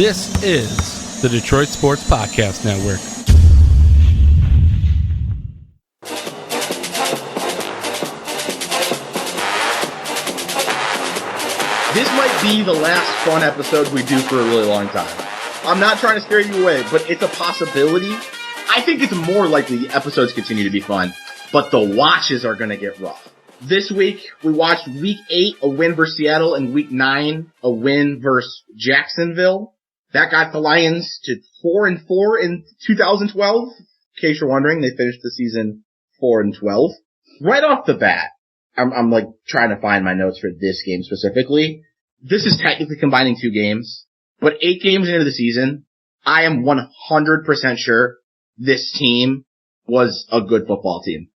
This is the Detroit Sports Podcast Network. This might be the last fun episode we do for a really long time. I'm not trying to scare you away, but it's a possibility. I think it's more likely episodes continue to be fun, but the watches are going to get rough. This week, we watched Week 8, a win versus Seattle, and Week 9, a win versus Jacksonville. That got the Lions to 4-4 in 2012. In case you're wondering, they finished the season 4-12. Right off the bat, I'm like trying to find my notes for this game specifically. This is technically combining two games, but 8 games into the season, I am 100% sure this team was a good football team.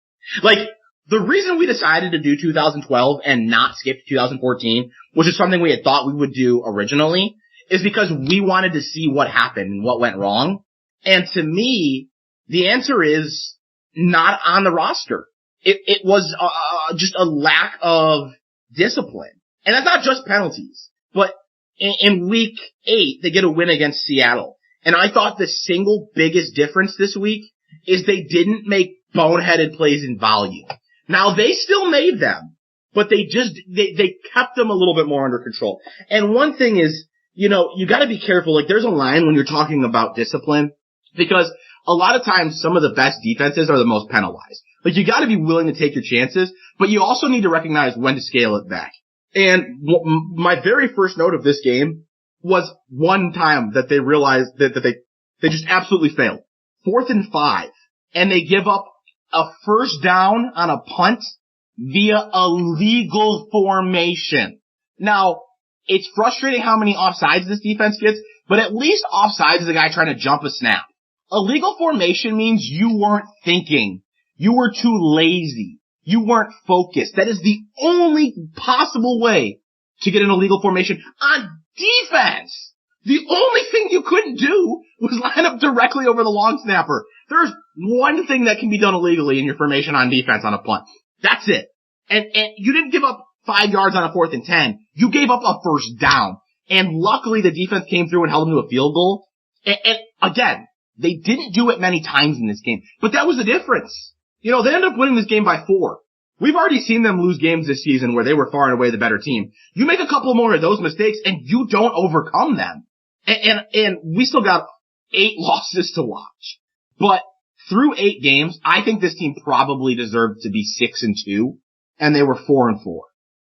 Like, the reason we decided to do 2012 and not skip 2014, which is something we had thought we would do originally, is because we wanted to see what happened and what went wrong. And to me, the answer is not on the roster. It was just a lack of discipline. And that's not just penalties. But in Week 8, they get a win against Seattle. And I thought the single biggest difference this week is they didn't make boneheaded plays in volume. Now, they still made them, but they kept them a little bit more under control. And one thing is, you know, you gotta be careful. Like, there's a line when you're talking about discipline, because a lot of times some of the best defenses are the most penalized. Like, you gotta be willing to take your chances, but you also need to recognize when to scale it back. And my very first note of this game was one time that they realized that they just absolutely failed. 4th and 5. And they give up a first down on a punt via a legal formation. Now, it's frustrating how many offsides this defense gets, but at least offsides is a guy trying to jump a snap. A legal formation means you weren't thinking. You were too lazy. You weren't focused. That is the only possible way to get an illegal formation on defense. The only thing you couldn't do was line up directly over the long snapper. There's one thing that can be done illegally in your formation on defense on a punt. That's it. And you didn't give up 5 yards on a 4th and 10. You gave up a first down. And luckily the defense came through and held them to a field goal. And again, they didn't do it many times in this game. But that was the difference. You know, they ended up winning this game by 4. We've already seen them lose games this season where they were far and away the better team. You make a couple more of those mistakes and you don't overcome them. And we still got 8 losses to watch. But through 8 games, I think this team probably deserved to be 6-2, and they were 4-4.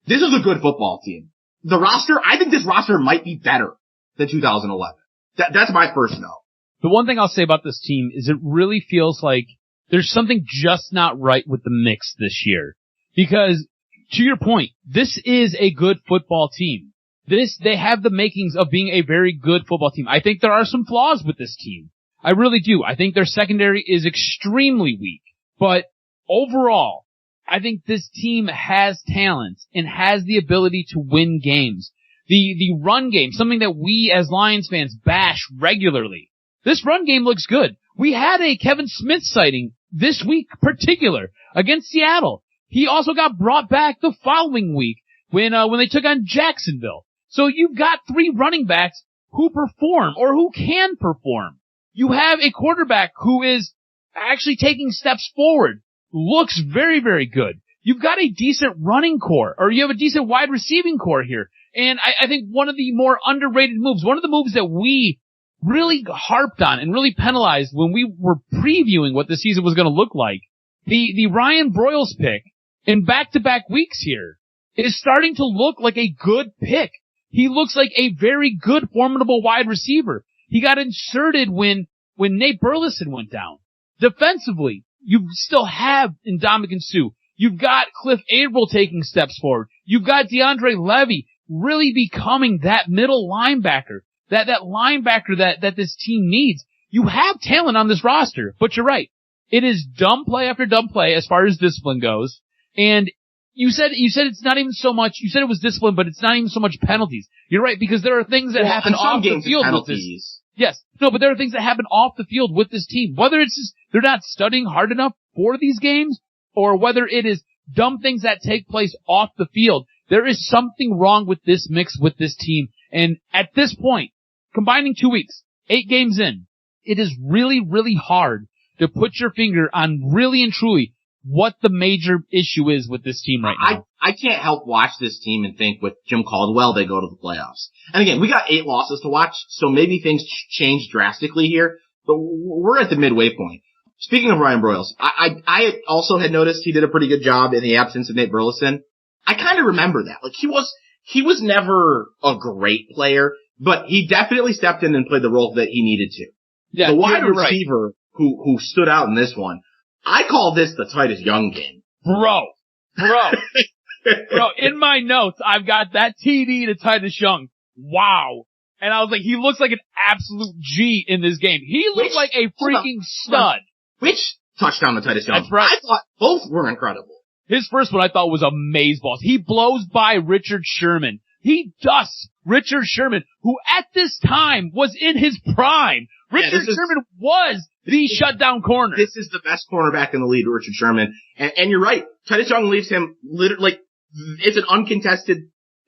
This is a good football team. The roster, I think this roster might be better than 2011. That's my first note. The one thing I'll say about this team is it really feels like there's something just not right with the mix this year. Because, to your point, this is a good football team. They have the makings of being a very good football team. I think there are some flaws with this team. I really do. I think their secondary is extremely weak. But overall, I think this team has talent and has the ability to win games. The run game, something that we as Lions fans bash regularly. This run game looks good. We had a Kevin Smith sighting this week particular against Seattle. He also got brought back the following week when they took on Jacksonville. So you've got 3 running backs who perform or who can perform. You have a quarterback who is actually taking steps forward. Looks very, very good. You've got a decent running core, or you have a decent wide receiving core here. And I think one of the more underrated moves, one of the moves that we really harped on and really penalized when we were previewing what the season was going to look like, the Ryan Broyles pick in back-to-back weeks here is starting to look like a good pick. He looks like a very good, formidable wide receiver. He got inserted when Nate Burleson went down. Defensively, you still have Ndamukong Suh. You've got Cliff Averill taking steps forward. You've got DeAndre Levy really becoming that middle linebacker, that linebacker that this team needs. You have talent on this roster, but you're right. It is dumb play after dumb play as far as discipline goes. And you said it's not even so much, you said it was discipline, but it's not even so much penalties. You're right, because there are things that happen off the field with this. Yes. No, but there are things that happen off the field with this team. Whether it's just they're not studying hard enough for these games, or whether it is dumb things that take place off the field, there is something wrong with this mix with this team. And at this point, combining 2 weeks, 8 games in, it is really, really hard to put your finger on really and truly what the major issue is with this team right now. I can't help watch this team and think with Jim Caldwell, they go to the playoffs. And again, we got 8 losses to watch, so maybe things change drastically here, but we're at the midway point. Speaking of Ryan Broyles, I also had noticed he did a pretty good job in the absence of Nate Burleson. I kind of remember that. Like, he was never a great player, but he definitely stepped in and played the role that he needed to. Yeah, the wide you're receiver right. who stood out in this one, I call this the Titus Young game. Bro, in my notes, I've got that TD to Titus Young. Wow. And I was like, he looks like an absolute G in this game. He looked like a freaking stud. Which touchdown to Titus Young? That's right. I thought both were incredible. His first one I thought was amazeballs. He blows by Richard Sherman. He dusts Richard Sherman, who at this time was in his prime. Richard Sherman was the shutdown corner. This is the best cornerback in the league, Richard Sherman. And you're right. Titus Young leaves him literally, it's an uncontested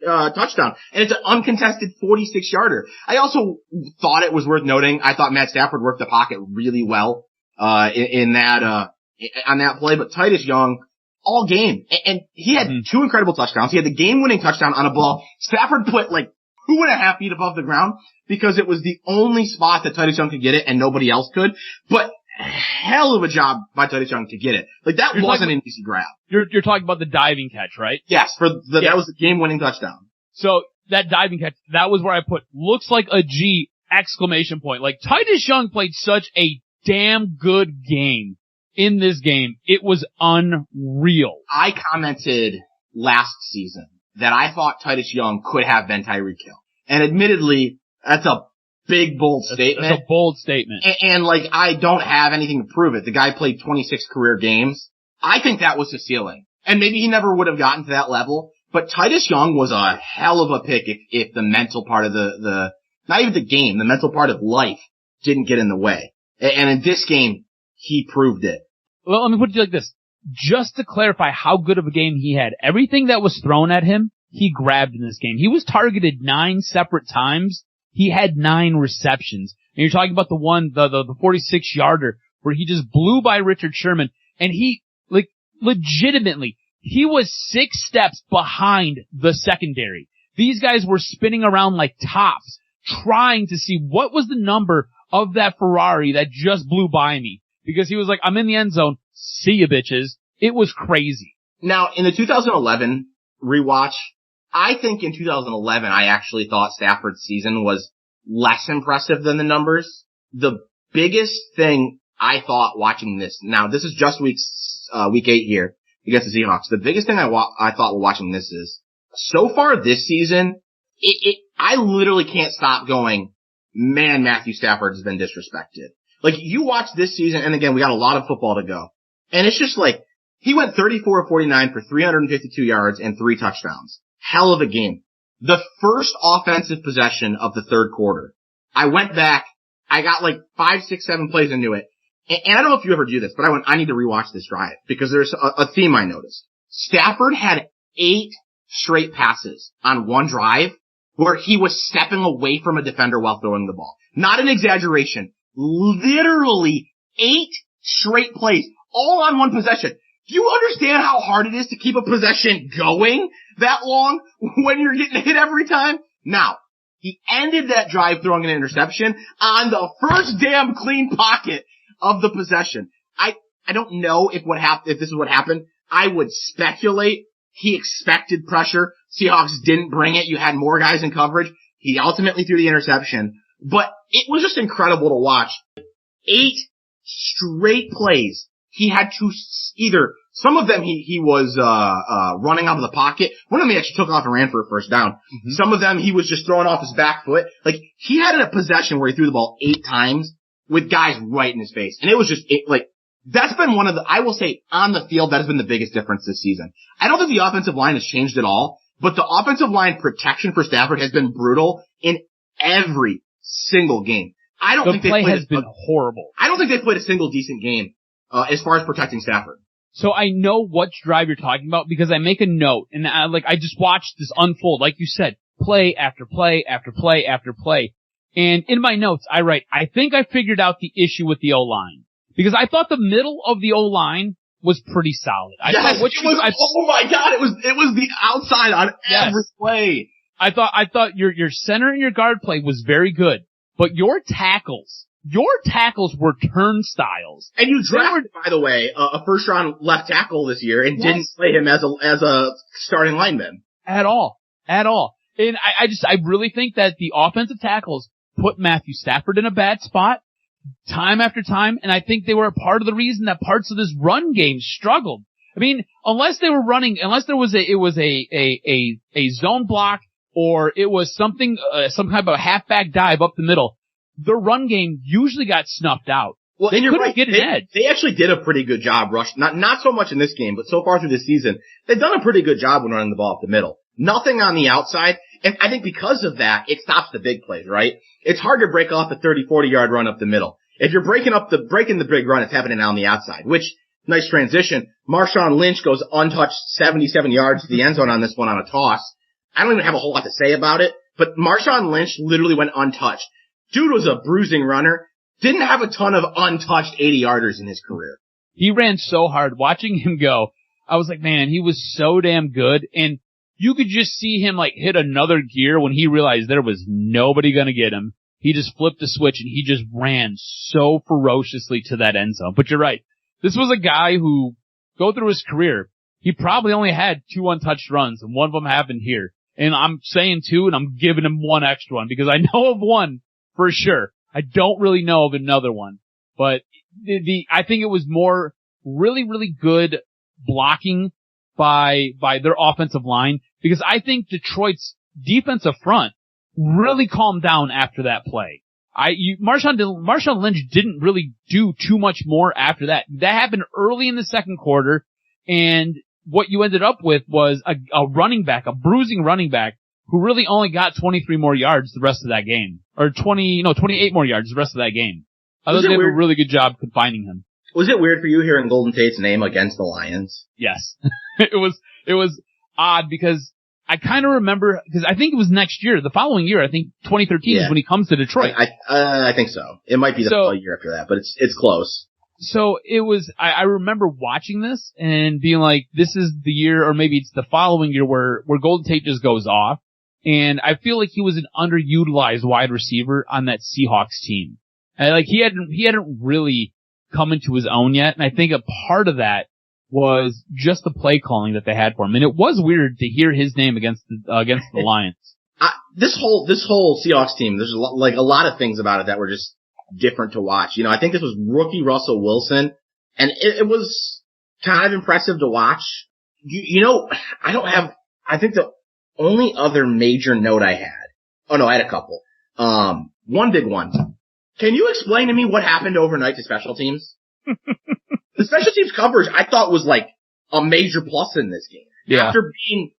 touchdown. And it's an uncontested 46-yarder. I also thought it was worth noting, I thought Matt Stafford worked the pocket really well, on that play. But Titus Young, all game. And he had 2 incredible touchdowns. He had the game-winning touchdown on a ball Stafford put like 2.5 feet above the ground because it was the only spot that Titus Young could get it and nobody else could. But hell of a job by Titus Young to get it. Like, that wasn't an easy grab. You're talking about the diving catch, right? Yes, that was the game-winning touchdown. So that diving catch, that was where I put looks like a G exclamation point. Like, Titus Young played such a damn good game in this game. It was unreal. I commented last season that I thought Titus Young could have been Tyreek Hill. And admittedly, that's a big, bold statement. That's a bold statement. And like, I don't have anything to prove it. The guy played 26 career games. I think that was his ceiling. And maybe he never would have gotten to that level. But Titus Young was a hell of a pick if the mental part of the not even the game, the mental part of life didn't get in the way. And in this game, he proved it. Well, let me put it like this. Just to clarify how good of a game he had, everything that was thrown at him, he grabbed in this game. He was targeted 9 separate times. He had 9 receptions. And you're talking about the one, the 46-yarder, where he just blew by Richard Sherman. And he, like, legitimately, he was 6 steps behind the secondary. These guys were spinning around like tops, trying to see what was the number of that Ferrari that just blew by me. Because he was like, I'm in the end zone. See ya, bitches. It was crazy. Now, in the 2011 rewatch, I think in 2011 I actually thought Stafford's season was less impressive than the numbers. The biggest thing I thought watching this, now this is just week 8 here against the Seahawks. The biggest thing I thought watching this is, so far this season, I literally can't stop going, man, Matthew Stafford has been disrespected. Like, you watch this season, and again, we got a lot of football to go. And it's just like, he went 34 of 49 for 352 yards and 3 touchdowns. Hell of a game. The first offensive possession of the third quarter, I went back, I got like 5, 6, 7 plays into it. And I don't know if you ever do this, but I need to rewatch this drive because there's a theme I noticed. Stafford had 8 straight passes on one drive where he was stepping away from a defender while throwing the ball. Not an exaggeration. Literally 8 straight plays, all on one possession. Do you understand how hard it is to keep a possession going that long when you're getting hit every time? Now, he ended that drive throwing an interception on the first damn clean pocket of the possession. I don't know if this is what happened. I would speculate he expected pressure. Seahawks didn't bring it. You had more guys in coverage. He ultimately threw the interception. But it was just incredible to watch. 8 straight plays. He had to either, some of them he was running out of the pocket. One of them he actually took off and ran for a first down. Mm-hmm. Some of them he was just throwing off his back foot. Like, he had a possession where he threw the ball 8 times with guys right in his face. And it was just, that's been one of the, I will say, on the field, that has been the biggest difference this season. I don't think the offensive line has changed at all, but the offensive line protection for Stafford has been brutal in every single game. I don't think the play has been horrible. I don't think they played a single decent game as far as protecting Stafford. So I know what drive you're talking about because I make a note and I just watched this unfold. Like you said, play after play after play after play. And in my notes, I write, I think I figured out the issue with the O-line. Because I thought the middle of the O-line was pretty solid. Oh my God, it was the outside on every play. I thought your center and your guard play was very good, but your tackles were turnstiles. And you drafted, by the way, a first round left tackle this year and didn't play him as a starting lineman. At all. And I really think that the offensive tackles put Matthew Stafford in a bad spot time after time, and I think they were a part of the reason that parts of this run game struggled. I mean, unless there was a zone block or it was something, some kind of a halfback dive up the middle, the run game usually got snuffed out. Well, they couldn't get an edge. They actually did a pretty good job rushing, not so much in this game, but so far through this season, they've done a pretty good job when running the ball up the middle. Nothing on the outside, and I think because of that, it stops the big plays, right? It's hard to break off a 30, 40-yard run up the middle. If you're breaking the big run, it's happening on the outside, which, nice transition. Marshawn Lynch goes untouched 77 yards to the end zone on this one on a toss. I don't even have a whole lot to say about it, but Marshawn Lynch literally went untouched. Dude was a bruising runner. Didn't have a ton of untouched 80-yarders in his career. He ran so hard. Watching him go, I was like, man, he was so damn good. And you could just see him like hit another gear when he realized there was nobody going to get him. He just flipped the switch and he just ran so ferociously to that end zone. But you're right. This was a guy who, go through his career, he probably only had 2 untouched runs, and one of them happened here. And I'm saying 2, and I'm giving him 1 extra one because I know of one for sure. I don't really know of another one. But I think it was more really, really good blocking by their offensive line, because I think Detroit's defensive front really calmed down after that play. Marshawn Lynch didn't really do too much more after that. That happened early in the second quarter, and what you ended up with was a running back, a bruising running back, who really only got 23 more yards the rest of that game. Or 28 more yards the rest of that game. I thought they did a really good job confining him. Was it weird for you hearing Golden Tate's name against the Lions? Yes. It was odd because I kind of remember, because I think it was next year, the following year, I think 2013 is when he comes to Detroit. I think so. It might be the following year after that, but it's close. So it was, I remember watching this and being like, this is the year, or maybe it's the following year where Golden Tate just goes off. And I feel like he was an underutilized wide receiver on that Seahawks team. And like he hadn't really come into his own yet. And I think a part of that was just the play calling that they had for him. And it was weird to hear his name against the Lions. This whole Seahawks team, there's a lot of things about it that were just different to watch. You know, I think this was rookie Russell Wilson, and it was kind of impressive to watch. I think the only other major note I had, I had a couple. One big one. Can you explain to me what happened overnight to special teams? The special teams coverage I thought was like a major plus in this game. Yeah. After being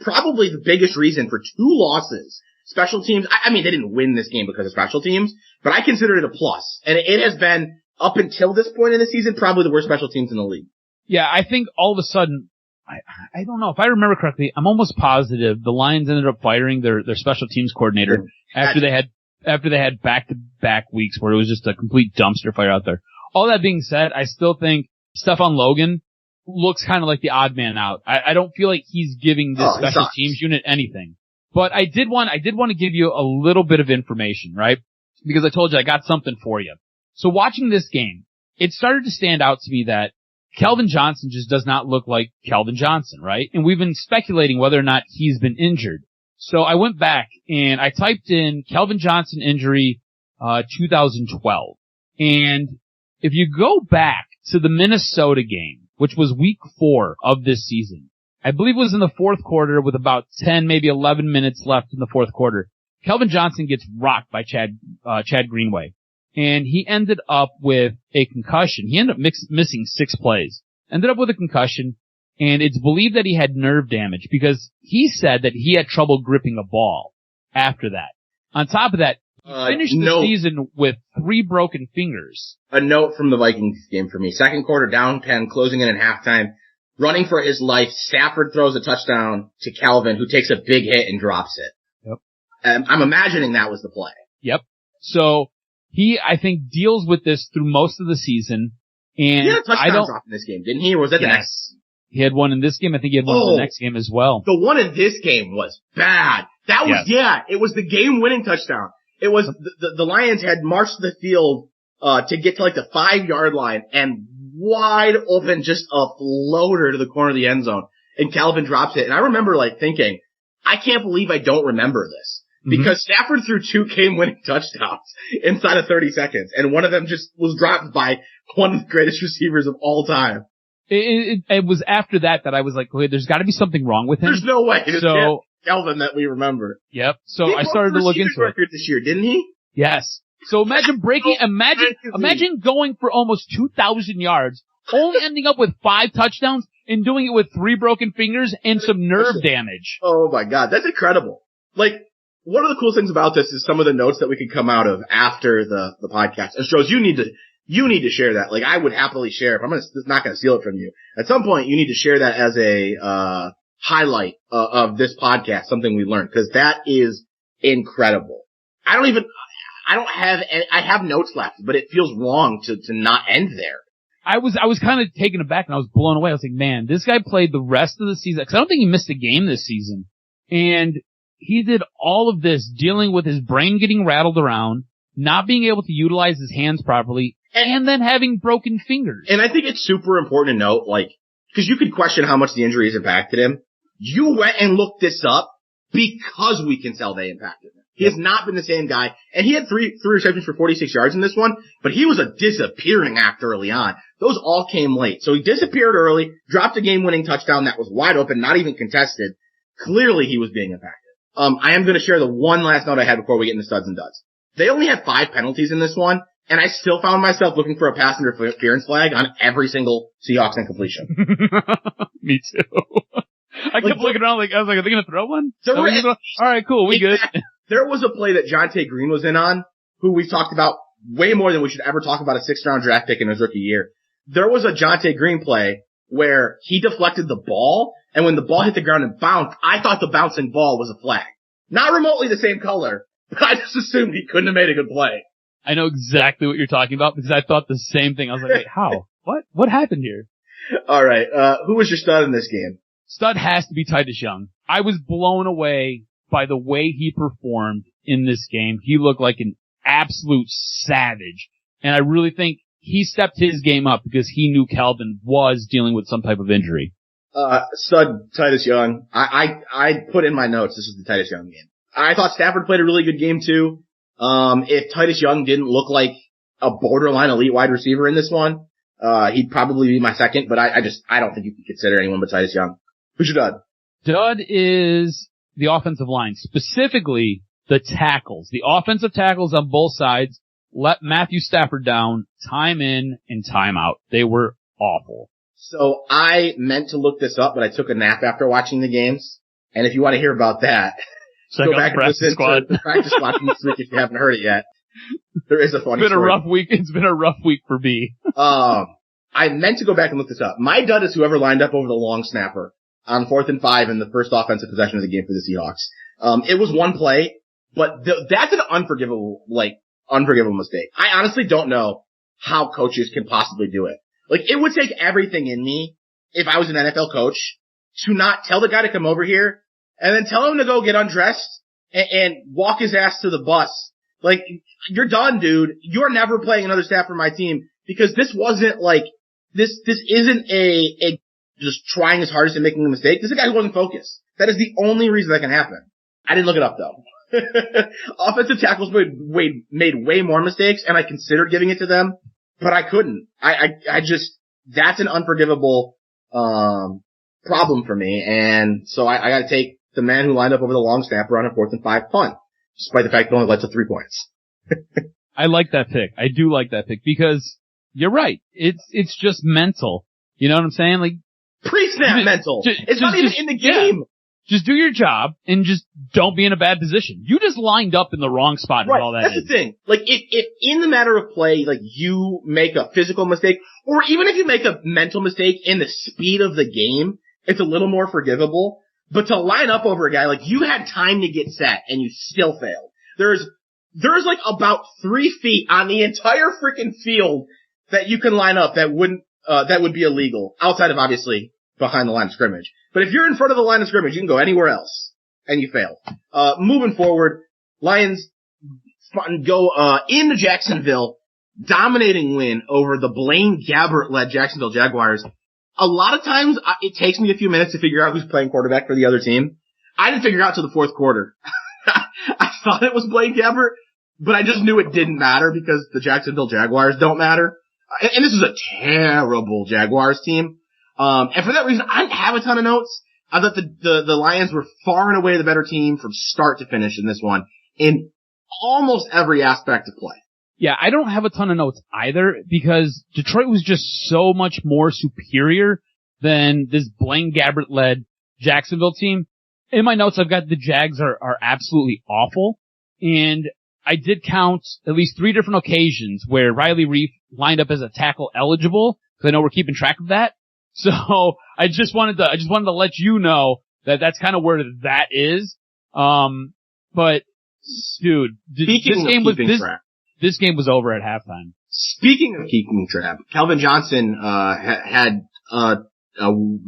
probably the biggest reason for 2 losses, special teams, I mean, they didn't win this game because of special teams, but I consider it a plus. And it has been, up until this point in the season, probably the worst special teams in the league. Yeah, I think all of a sudden, I don't know, if I remember correctly, I'm almost positive the Lions ended up firing their special teams coordinator after they had back-to-back weeks where it was just a complete dumpster fire out there. All that being said, I still think Stephon Logan looks kind of like the odd man out. I don't feel like he's giving this special teams unit anything. But I did want to give you a little bit of information, right? Because I told you I got something for you. So watching this game, it started to stand out to me that Calvin Johnson just does not look like Calvin Johnson, right? And we've been speculating whether or not he's been injured. So I went back and I typed in Calvin Johnson injury, 2012. And if you go back to the Minnesota game, which was week 4 of this season, I believe it was in the fourth quarter with about 10, maybe 11 minutes left in the fourth quarter, Calvin Johnson gets rocked by Chad Greenway. And he ended up with a concussion. He ended up missing 6 plays. Ended up with a concussion, and it's believed that he had nerve damage because he said that he had trouble gripping a ball after that. On top of that, he finished the season with 3 broken fingers. A note from the Vikings game for me. Second quarter, down 10, closing in at halftime, running for his life. Stafford throws a touchdown to Calvin, who takes a big hit and drops it. Yep. I'm imagining that was the play. Yep. So he, I think, deals with this through most of the season. And he had a touchdown drop in this game, didn't he? Or was that the next? He had one in this game. I think he had one in the next game as well. The one in this game was bad. That was, it was the game-winning touchdown. It was, the Lions had marched the field, to get to like the 5-yard line and wide open, just a floater to the corner of the end zone. And Calvin drops it. And I remember like thinking, I can't believe I don't remember this. Because Stafford threw 2 game-winning touchdowns inside of 30 seconds. And one of them just was dropped by one of the greatest receivers of all time. It was after that I was like, okay, there's got to be something wrong with him. There's no way. So Calvin that we remember. Yep. So I started to look into it this year, didn't he? Yes. So imagine imagine going for almost 2,000 yards, only ending up with 5 touchdowns and doing it with 3 broken fingers and some nerve damage. Oh my God, that's incredible. Like, one of the cool things about this is some of the notes that we could come out of after the podcast. And Stroz, you need to share that. Like, I would happily share if I'm not gonna steal it from you. At some point, you need to share that as a highlight of this podcast, something we learned, because that is incredible. I have notes left, but it feels wrong to not end there. I was kind of taken aback and I was blown away. I was like, man, this guy played the rest of the season, because I don't think he missed a game this season. And he did all of this dealing with his brain getting rattled around, not being able to utilize his hands properly, and then having broken fingers. And I think it's super important to note, like, because you could question how much the injuries impacted him. You went and looked this up because we can tell they impacted him. He has not been the same guy. And he had three receptions for 46 yards in this one, but he was a disappearing act early on. Those all came late. So he disappeared early, dropped a game-winning touchdown that was wide open, not even contested. Clearly he was being impacted. I am going to share the one last note I had before we get into studs and duds. They only had 5 penalties in this one, and I still found myself looking for a pass interference flag on every single Seahawks incompletion. Me too. I kept looking around like, I was like, are they going to throw one? All right, cool, we good. There was a play that Jonte Green was in on, who we've talked about way more than we should ever talk about a 6th-round draft pick in his rookie year. There was a Jonte Green play where he deflected the ball, and when the ball hit the ground and bounced, I thought the bouncing ball was a flag. Not remotely the same color, but I just assumed he couldn't have made a good play. I know exactly what you're talking about because I thought the same thing. I was like, wait, how? What happened here? All right, who was your stud in this game? Stud has to be Titus Young. I was blown away by the way he performed in this game. He looked like an absolute savage. And I really think he stepped his game up because he knew Calvin was dealing with some type of injury. Stud Titus Young. I put in my notes, this is the Titus Young game. I thought Stafford played a really good game too. If Titus Young didn't look like a borderline elite wide receiver in this one, he'd probably be my second, but I don't think you can consider anyone but Titus Young. Who's your dud? Dud is the offensive line, specifically the tackles. The offensive tackles on both sides let Matthew Stafford down time in and time out. They were awful. So I meant to look this up, but I took a nap after watching the games. And if you want to hear about that, go back and listen to the practice squad from this week if you haven't heard it yet. There is a funny story. It's been a rough week. It's been a rough week for B. I meant to go back and look this up. My dud is whoever lined up over the long snapper on 4th and 5 in the first offensive possession of the game for the Seahawks. It was one play, but that's an unforgivable mistake. I honestly don't know how coaches can possibly do it. Like, it would take everything in me, if I was an NFL coach, to not tell the guy to come over here and then tell him to go get undressed and walk his ass to the bus. Like, you're done, dude. You're never playing another snap for my team because this wasn't like, this isn't a just trying his hardest and making a mistake. This is a guy who wasn't focused. That is the only reason that can happen. I didn't look it up though. Offensive tackles made way more mistakes and I considered giving it to them, but I couldn't. I just, that's an unforgivable, problem for me. And so I gotta take the man who lined up over the long snapper on a 4th and 5 punt, despite the fact it only led to 3 points. I like that pick. I do like that pick because you're right. It's just mental. You know what I'm saying? Like, pre-snap mental. It's not even in the game. Yeah. Just do your job and just don't be in a bad position. You just lined up in the wrong spot. Right. All That's the thing. Like, if in the matter of play, like, you make a physical mistake, or even if you make a mental mistake in the speed of the game, it's a little more forgivable. But to line up over a guy, like, you had time to get set and you still failed. there's like about 3 feet on the entire freaking field that you can line up that would be illegal, outside of obviously behind the line of scrimmage. But if you're in front of the line of scrimmage, you can go anywhere else, and you fail. Moving forward, Lions go into Jacksonville, dominating win over the Blaine Gabbert-led Jacksonville Jaguars. A lot of times, it takes me a few minutes to figure out who's playing quarterback for the other team. I didn't figure it out till the fourth quarter. I thought it was Blaine Gabbert, but I just knew it didn't matter because the Jacksonville Jaguars don't matter. And this is a terrible Jaguars team. And for that reason, I didn't have a ton of notes. I thought the Lions were far and away the better team from start to finish in this one in almost every aspect of play. Yeah, I don't have a ton of notes either because Detroit was just so much more superior than this Blaine Gabbert-led Jacksonville team. In my notes, I've got the Jags are absolutely awful. And I did count at least 3 different occasions where Riley Reif lined up as a tackle eligible, because I know we're keeping track of that. So I just wanted to let you know that that's kind of where that is. But dude, this game was over at halftime. Speaking of keeping track, Kelvin Johnson had a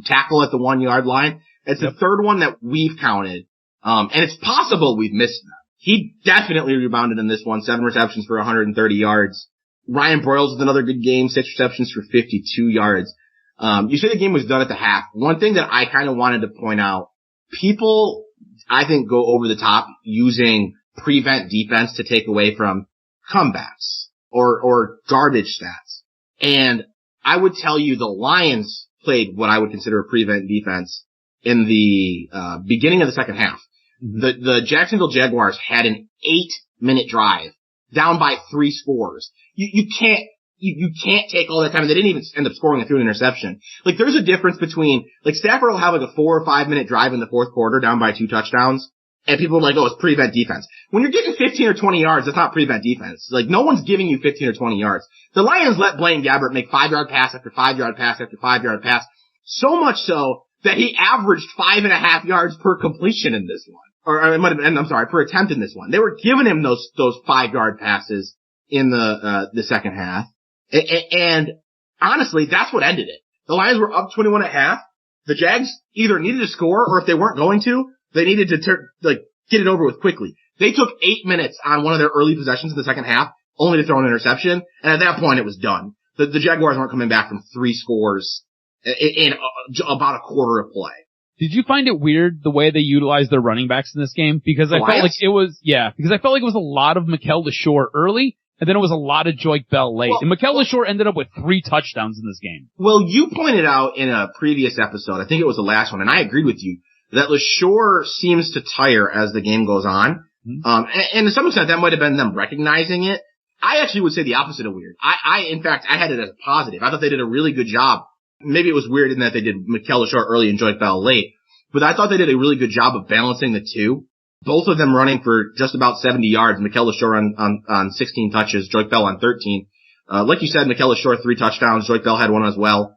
tackle at the 1 yard line. It's the third one that we've counted, and it's possible we've missed them. He definitely rebounded in this one, 7 receptions for 130 yards. Ryan Broyles with another good game, 6 receptions for 52 yards. You say the game was done at the half. One thing that I kind of wanted to point out, people, I think, go over the top using prevent defense to take away from comebacks or garbage stats. And I would tell you the Lions played what I would consider a prevent defense in the beginning of the second half. The Jacksonville Jaguars had an 8-minute drive down by 3 scores. You can't take all that time. They didn't even end up scoring through an interception. Like, there's a difference between, like, Stafford will have like a 4 or 5 minute drive in the fourth quarter down by 2 touchdowns. And people are like, oh, it's prevent defense. When you're getting 15 or 20 yards, that's not prevent defense. Like, no one's giving you 15 or 20 yards. The Lions let Blaine Gabbert make 5-yard pass after 5-yard pass after 5-yard pass. So much so that he averaged 5.5 yards per completion in this one. Or it might have been, I'm sorry, per attempt in this one. They were giving him those 5-yard passes in the second half. And honestly, that's what ended it. The Lions were up 21.5. The Jags either needed to score, or if they weren't going to, they needed to get it over with quickly. They took 8 minutes on one of their early possessions in the second half, only to throw an interception, and at that point it was done. The Jaguars weren't coming back from 3 scores in about a quarter of play. Did you find it weird the way they utilized their running backs in this game? Because I felt like it was a lot of Mikel LeSure early, and then it was a lot of Joyke Bell late. And Mikel LeSure ended up with 3 touchdowns in this game. Well, you pointed out in a previous episode, I think it was the last one, and I agreed with you, that LeSure seems to tire as the game goes on. Mm-hmm. And to some extent, that might have been them recognizing it. I actually would say the opposite of weird. In fact, I had it as a positive. I thought they did a really good job. Maybe it was weird in that they did Mikel LeSure early and Joyke Bell late, but I thought they did a really good job of balancing the two. Both of them running for just about 70 yards. Mikel LeSure on 16 touches, Joyke Bell on 13. Like you said, Mikel LeSure 3 touchdowns, Joyke Bell had 1 as well.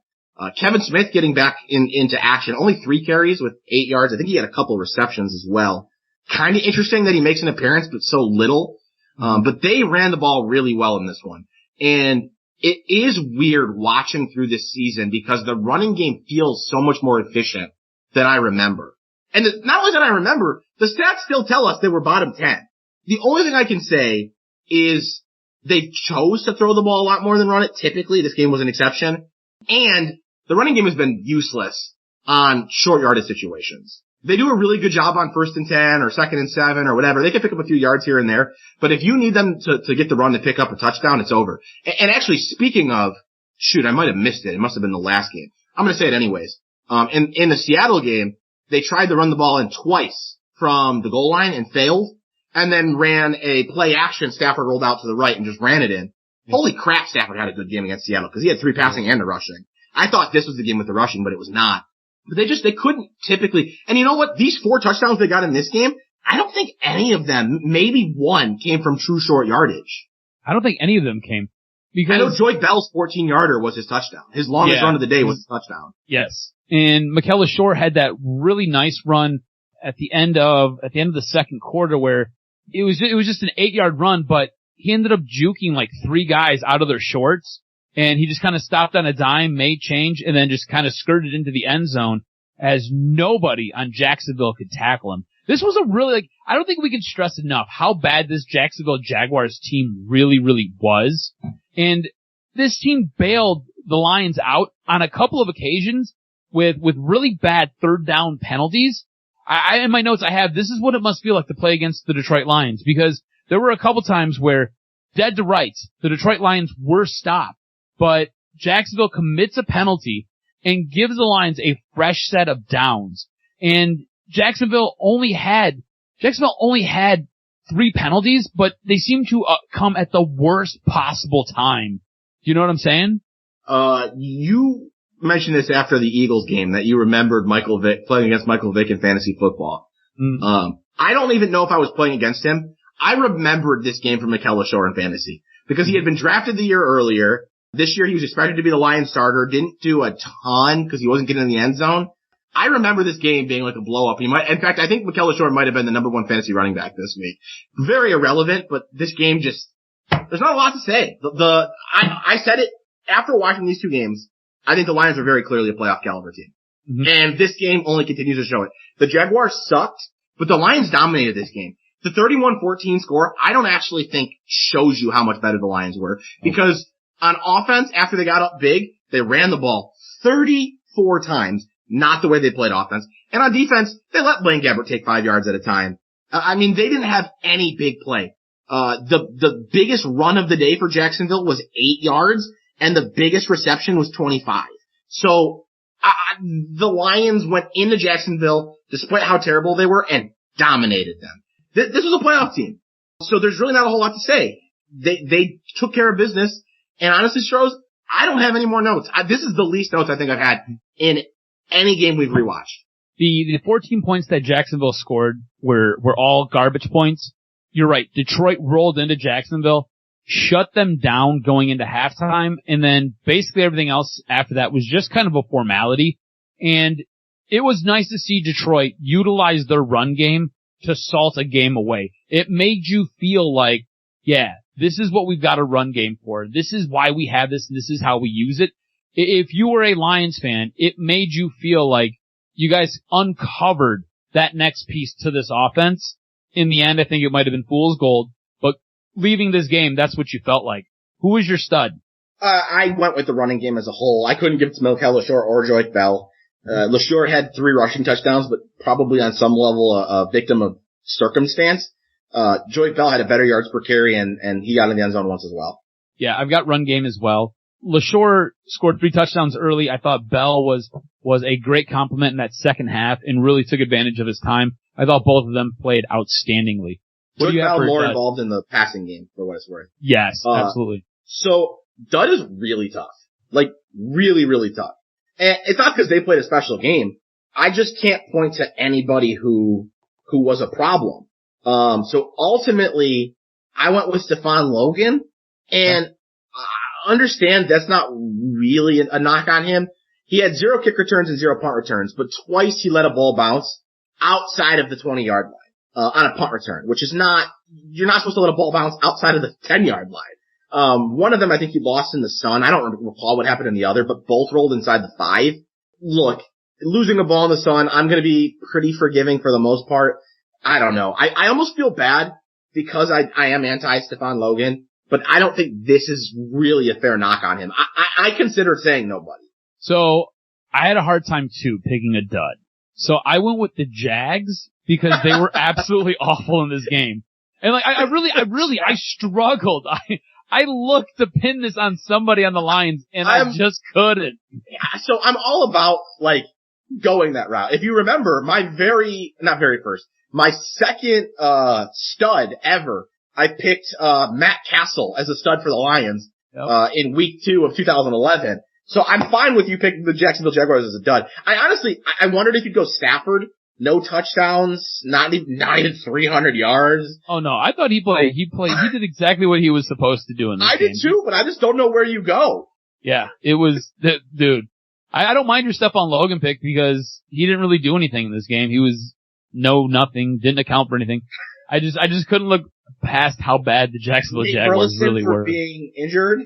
Kevin Smith getting back into action, only 3 carries with 8 yards. I think he had a couple of receptions as well. Kind of interesting that he makes an appearance, but so little. But they ran the ball really well in this one. And it is weird watching through this season because the running game feels so much more efficient than I remember. And not only than I remember, the stats still tell us they were bottom 10. The only thing I can say is they chose to throw the ball a lot more than run it. Typically, this game was an exception. And the running game has been useless on short yardage situations. They do a really good job on 1st and 10 or 2nd and 7 or whatever. They can pick up a few yards here and there. But if you need them to get the run to pick up a touchdown, it's over. And actually, speaking of, I might have missed it. It must have been the last game. I'm going to say it anyways. In the Seattle game, they tried to run the ball in twice from the goal line and failed, and then ran a play action. Stafford rolled out to the right and just ran it in. Holy crap, Stafford had a good game against Seattle because he had 3 passing and a rushing. I thought this was the game with the rushing, but it was not. But they couldn't typically, and you know what? These 4 touchdowns they got in this game, I don't think any of them, maybe one, came from true short yardage. I don't think any of them came. Because I know Joyke Bell's 14-yarder was his touchdown. His longest run of the day was his touchdown. Yes. And Mikel LeSure had that really nice run at the end of the second quarter where it was just an 8-yard run, but he ended up juking like 3 guys out of their shorts, and he just kind of stopped on a dime, made change, and then just kind of skirted into the end zone as nobody on Jacksonville could tackle him. This was a really, like, I don't think we can stress enough how bad this Jacksonville Jaguars team really, really was. And this team bailed the Lions out on a couple of occasions with really bad third down penalties. I in my notes I have, this is what it must feel like to play against the Detroit Lions, because there were a couple times where, dead to rights, the Detroit Lions were stopped, but Jacksonville commits a penalty and gives the Lions a fresh set of downs. And Jacksonville only had 3 penalties, but they seem to come at the worst possible time. Do you know what I'm saying? You mentioned this after the Eagles game, that you remembered Michael Vick, playing against Michael Vick in fantasy football. I don't even know if I was playing against him. I remembered this game from Mikel LaShore in fantasy because he had been drafted the year earlier. This year he was expected to be the Lions starter, didn't do a ton because he wasn't getting in the end zone. I remember this game being like a blow up. In fact, I think Mikel LaShore might have been the number 1 fantasy running back this week. Very irrelevant, but this game just, there's not a lot to say. I said it after watching these 2 games. I think the Lions are very clearly a playoff caliber team. Mm-hmm. And this game only continues to show it. The Jaguars sucked, but the Lions dominated this game. The 31-14 score, I don't actually think shows you how much better the Lions were, because on offense, after they got up big, they ran the ball 34 times, not the way they played offense. And on defense, they let Blaine Gabbert take 5 yards at a time. I mean, they didn't have any big play. The biggest run of the day for Jacksonville was 8 yards, and the biggest reception was 25. So, the Lions went into Jacksonville, despite how terrible they were, and dominated them. This was a playoff team. So there's really not a whole lot to say. They took care of business, and honestly, Stroz, I don't have any more notes. This is the least notes I think I've had in any game we've rewatched. The 14 points that Jacksonville scored were all garbage points. You're right. Detroit rolled into Jacksonville, shut them down going into halftime, and then basically everything else after that was just kind of a formality. And it was nice to see Detroit utilize their run game to salt a game away. It made you feel like, yeah, this is what we've got a run game for. This is why we have this, and this is how we use it. If you were a Lions fan, it made you feel like you guys uncovered that next piece to this offense. In the end, I think it might have been fool's gold, but leaving this game, that's what you felt like. Who was your stud? I went with the running game as a whole. I couldn't give it to Mikel LaShore or Joique Bell. LaShore had 3 rushing touchdowns, but probably on some level a victim of circumstance. Joique Bell had a better yards per carry, and he got in the end zone once as well. Yeah, I've got run game as well. LaShore scored 3 touchdowns early. I thought Bell was a great compliment in that second half and really took advantage of his time. I thought both of them played outstandingly. Joique Bell more involved in the passing game, for what it's worth. Yes, absolutely. So, Dud is really tough. Like, really, really tough. And it's not because they played a special game. I just can't point to anybody who was a problem. So ultimately, I went with Stephon Logan, and I understand that's not really a knock on him. He had 0 kick returns and 0 punt returns, but twice he let a ball bounce outside of the 20-yard line, on a punt return, which is you're not supposed to let a ball bounce outside of the 10-yard line. One of them I think he lost in the sun. I don't recall what happened in the other, but both rolled inside the 5. Look, losing a ball in the sun, I'm gonna be pretty forgiving for the most part. I don't know. I almost feel bad because I am anti-Stephon Logan, but I don't think this is really a fair knock on him. I consider saying nobody. So, I had a hard time too picking a dud. So I went with the Jags because they were absolutely awful in this game. And like, I struggled. I looked to pin this on somebody on the Lions and I just couldn't. Yeah, so I'm all about like going that route. If you remember my my second, stud ever, I picked, Matt Castle as a stud for the Lions, in week 2 of 2011. So I'm fine with you picking the Jacksonville Jaguars as a dud. I wondered if you'd go Stafford. No touchdowns, not even 300 yards. Oh no, I thought he did exactly what he was supposed to do in this game. I did too, but I just don't know where you go. Yeah, it was, dude. I don't mind your Stephon Logan pick because he didn't really do anything in this game. He was nothing, didn't account for anything. I just couldn't look past how bad the Jacksonville Jaguars really were. Being injured?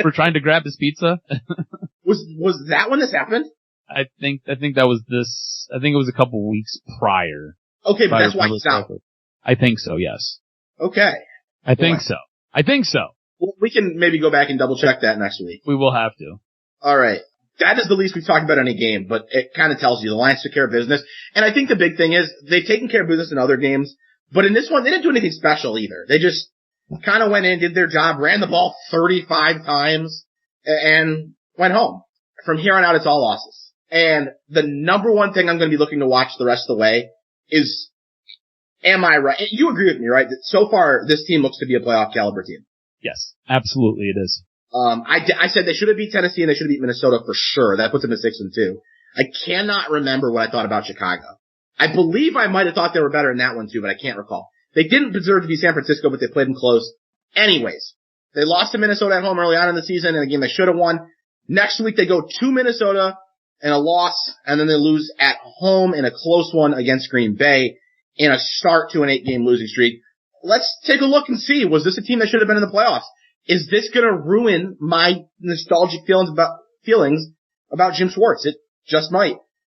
For trying to grab his pizza? Was that when this happened? I think that was this, I think it was a couple weeks prior. Okay, but that's why he's out. I think so, yes. Okay. I think so. Well, we can maybe go back and double check that next week. We will have to. Alright. That is the least we've talked about any game, but it kind of tells you the Lions took care of business. And I think the big thing is they've taken care of business in other games, but in this one they didn't do anything special either. They just kind of went in, did their job, ran the ball 35 times, and went home. From here on out, it's all losses. And the number one thing I'm going to be looking to watch the rest of the way is, am I right? You agree with me, right? That so far, this team looks to be a playoff caliber team. Yes, absolutely it is. I said they should have beat Tennessee and they should have beat Minnesota for sure. That puts them at 6-2. I cannot remember what I thought about Chicago. I believe I might have thought they were better in that one too, but I can't recall. They didn't deserve to be San Francisco, but they played them close. Anyways, they lost to Minnesota at home early on in the season in a game they should have won. Next week they go to Minnesota and a loss, and then they lose at home in a close one against Green Bay in a start to an 8-game losing streak. Let's take a look and see, was this a team that should have been in the playoffs? Is this going to ruin my nostalgic feelings about Jim Schwartz? It just might.